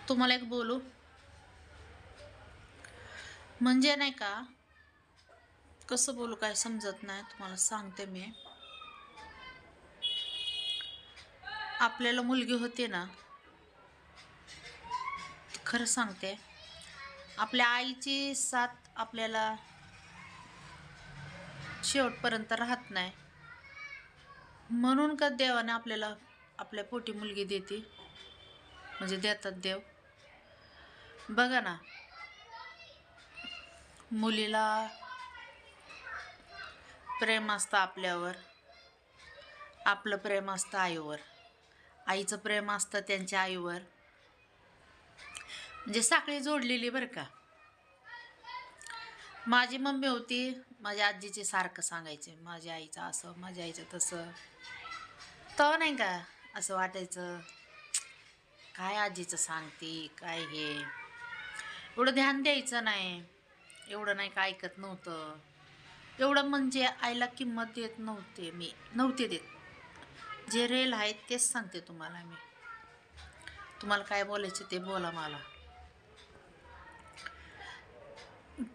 तुम्हाला एक बोलू म्हणजे नाही का, कसं बोलू काय समजत नाही. तुम्हाला सांगते मी. आपल्याला मुलगी होती ना, खरं सांगते, आपल्या आईची साथ आपल्याला शेवटपर्यंत राहत नाही. म्हणून का देवाने आपल्याला आपल्या पोटी मुलगी देते, म्हणजे देतात देव. बघा ना, मुलीला प्रेम असतं आपल्यावर, आपलं प्रेम असतं आईवर, आईचं प्रेम असतं त्यांच्या आईवर. म्हणजे साखळी जोडलेली बरं का. माझी मम्मी होती, माझ्या आजीचे सारखं सांगायचे, माझ्या आईचं असं, माझ्या आईचं तसं. तर नाही का असं वाटायचं, काय आजीचं सांगते, काय हे एवढं ध्यान द्यायचं नाही, एवढं नाही का ऐकत नव्हतं. एवढं म्हणजे आईला किंमत देत नव्हते, मी नव्हते देत. जे रेल आहेत तेच सांगते तुम्हाला मी. तुम्हाला काय बोलायचं ते बोला मला.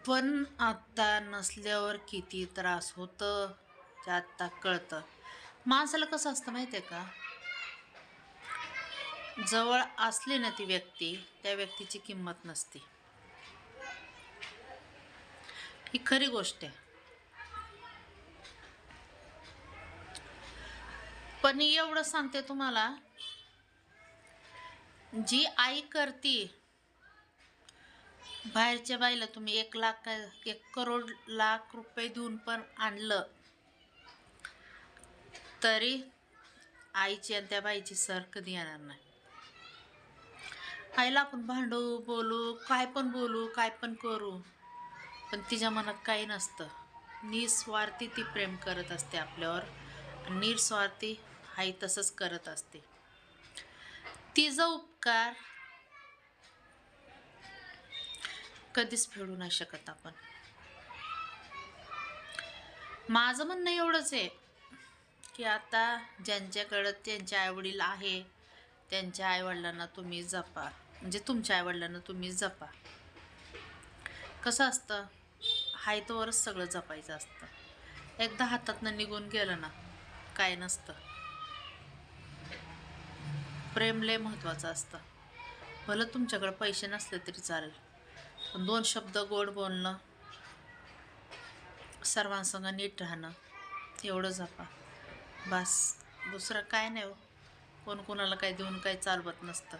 पण आता नसल्यावर किती त्रास होतं ते आत्ता कळतं. माणसाला कसं असतं माहिती आहे का, जवळ असली ना ती व्यक्ती, त्या व्यक्तीची किंमत नसते. ही खरी गोष्ट आहे. पण एवढं सांगते तुम्हाला, जी आई करती, बाहेरच्या बाईला तुम्ही 1 लाख 1 करोड लाख रुपये देऊन पण आणलं तरी आईची आणि त्या बाईची सर कधी येणार नाही. आईला आपण भांडू, बोलू, काय पण बोलू, काय पण करू, पण तिच्या मनात काही नसतं. निस्वार्थी ती प्रेम करत असते आपल्यावर. निस्वार्थी आई तसंच करत असते. तिचा उपकार कधीच फेडू नाही शकत आपण. माझं म्हणणं एवढंच आहे की आता ज्यांच्याकडं त्यांचे आईवडील आहे, त्यांच्या आईवडिलांना तुम्ही जपा, म्हणजे तुमच्या आईवडिलांना तुम्ही जपा. कसं असतं, हाय तोवरच सगळं जपायचं असतं. एकदा हातातनं निघून गेलं ना, काय नसतं. प्रेम लय महत्त्वाचं असतं. भलं तुमच्याकडे पैसे नसले तरी चालेल, पण 2 शब्द गोड बोलणं, सर्वांसंग नीट राहणं, एवढं जपा बस. दुसरं काय नाही हो. कोण कोणाला काय देऊन काही चालवत नसतं.